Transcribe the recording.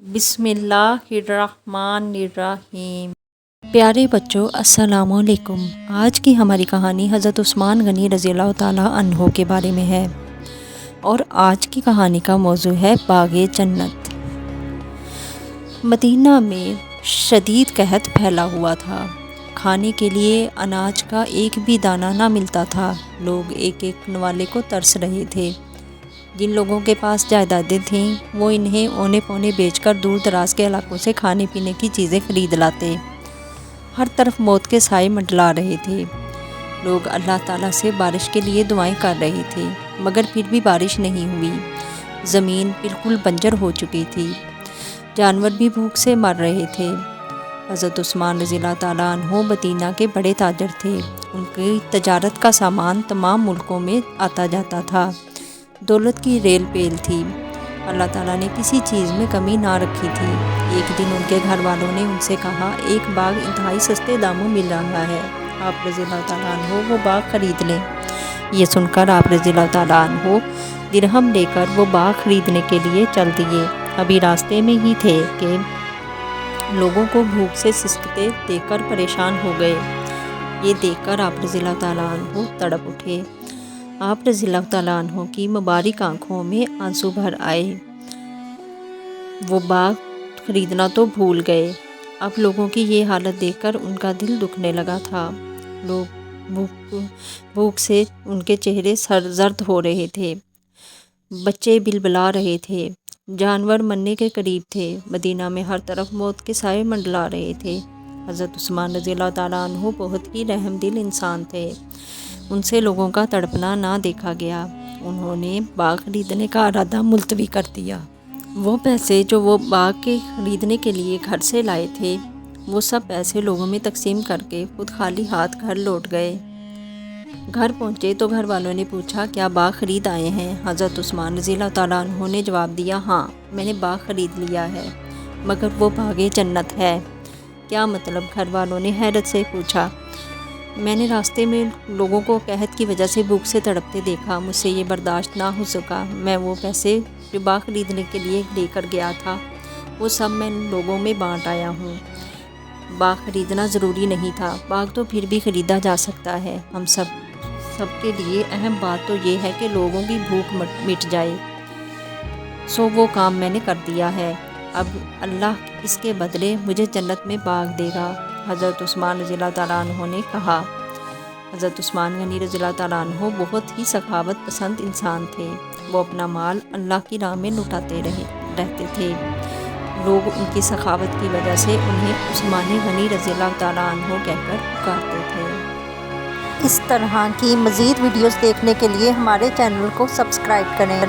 बिस्मिल्लाहिर्रहमानिर्रहीम। प्यारे बच्चों, अस्सलामुअलैकुम। आज की हमारी कहानी हज़रत उस्मान गनी रज़ियल्लाहु ताला अन्हो के बारे में है और आज की कहानी का मौजू है बाग़े जन्नत। मदीना में शदीद कहत फैला हुआ था। खाने के लिए अनाज का एक भी दाना ना मिलता था। लोग एक एक नवाले को तरस रहे थे। जिन लोगों के पास जायदादें थीं वो इन्हें औने पौने बेचकर दूर दराज के इलाकों से खाने पीने की चीज़ें खरीद लाते। हर तरफ मौत के साए मंडला रहे थे। लोग अल्लाह ताला से बारिश के लिए दुआएं कर रहे थे, मगर फिर भी बारिश नहीं हुई। ज़मीन बिल्कुल बंजर हो चुकी थी। जानवर भी भूख से मर रहे थे। हज़रत उस्मान रज़ियल्लाहु ताला अन्हो मदीना के बड़े ताजर थे। उनकी तजारत का सामान तमाम मुल्कों में आता जाता था। दौलत की रेल पेल थी। अल्लाह ताला ने किसी चीज़ में कमी ना रखी थी। एक दिन उनके घर वालों ने उनसे कहा, एक बाग इंतहाई सस्ते दामों मिल रहा है, आप रज़ियल्लाहु ताला अन्हो वो बाग ख़रीद लें। ये सुनकर आप रज़ियल्लाहु ताला अन्हो दिरहम लेकर वो बाग ख़रीदने के लिए चल दिए। अभी रास्ते में ही थे कि लोगों को भूख से सिसकते देखकर परेशान हो गए। ये देखकर आप रज़ियल्लाहु ताला अन्हो तड़प उठे। आप रज़ियल्लाहु ताला अन्हो की मुबारक आँखों में आंसू भर आए। वो बाग खरीदना तो भूल गए। अब लोगों की ये हालत देखकर उनका दिल दुखने लगा था। लोग भूख से उनके चेहरे सरजर्द हो रहे थे। बच्चे बिलबिला रहे थे। जानवर मरने के करीब थे। मदीना में हर तरफ मौत के साए मंडला रहे थे। हज़रत उस्मान रज़ियल्लाहु ताला अन्हो बहुत ही रहमदिल इंसान थे। उनसे लोगों का तड़पना ना देखा गया। उन्होंने बाग खरीदने का इरादा मुलतवी कर दिया। वो पैसे जो वो बाग के खरीदने के लिए घर से लाए थे, वो सब पैसे लोगों में तकसीम करके खुद खाली हाथ घर लौट गए। घर पहुँचे तो घर वालों ने पूछा, क्या बाग ख़रीद आए हैं? हज़रत उस्मान रज़ियल्लाहु ताला अन्हो ने जवाब दिया, हाँ मैंने बाग ख़रीद लिया है, मगर वो बाग़े जन्नत है। क्या मतलब? घर वालों ने हैरत से पूछा। मैंने रास्ते में लोगों को कहत की वजह से भूख से तड़पते देखा, मुझसे ये बर्दाश्त ना हो सका। मैं वो पैसे जो बाग खरीदने के लिए लेकर गया था वो सब मैं लोगों में बांट आया हूँ। बाग खरीदना ज़रूरी नहीं था, बाग तो फिर भी ख़रीदा जा सकता है। हम सबके लिए अहम बात तो ये है कि लोगों की भूख मिट जाए। सो वो काम मैंने कर दिया है। अब अल्लाह इसके बदले मुझे जन्नत में बाग देगा। हज़रत उस्मान रज़ियल्लाहु ताला अन्हो ने कहा। हज़रत उस्मान गनी रज़ियल्लाहु ताला अन्हो बहुत ही सखावत पसंद इंसान थे। वो अपना माल अल्लाह की राह में लुटाते रहते थे। लोग उनकी सखावत की वजह से उन्हें उस्मान गनी रज़ियल्लाहु ताला अन्हो कहकर पुकारते थे। इस तरह की मज़ीद वीडियोज़ देखने के लिए हमारे चैनल को सब्सक्राइब करें।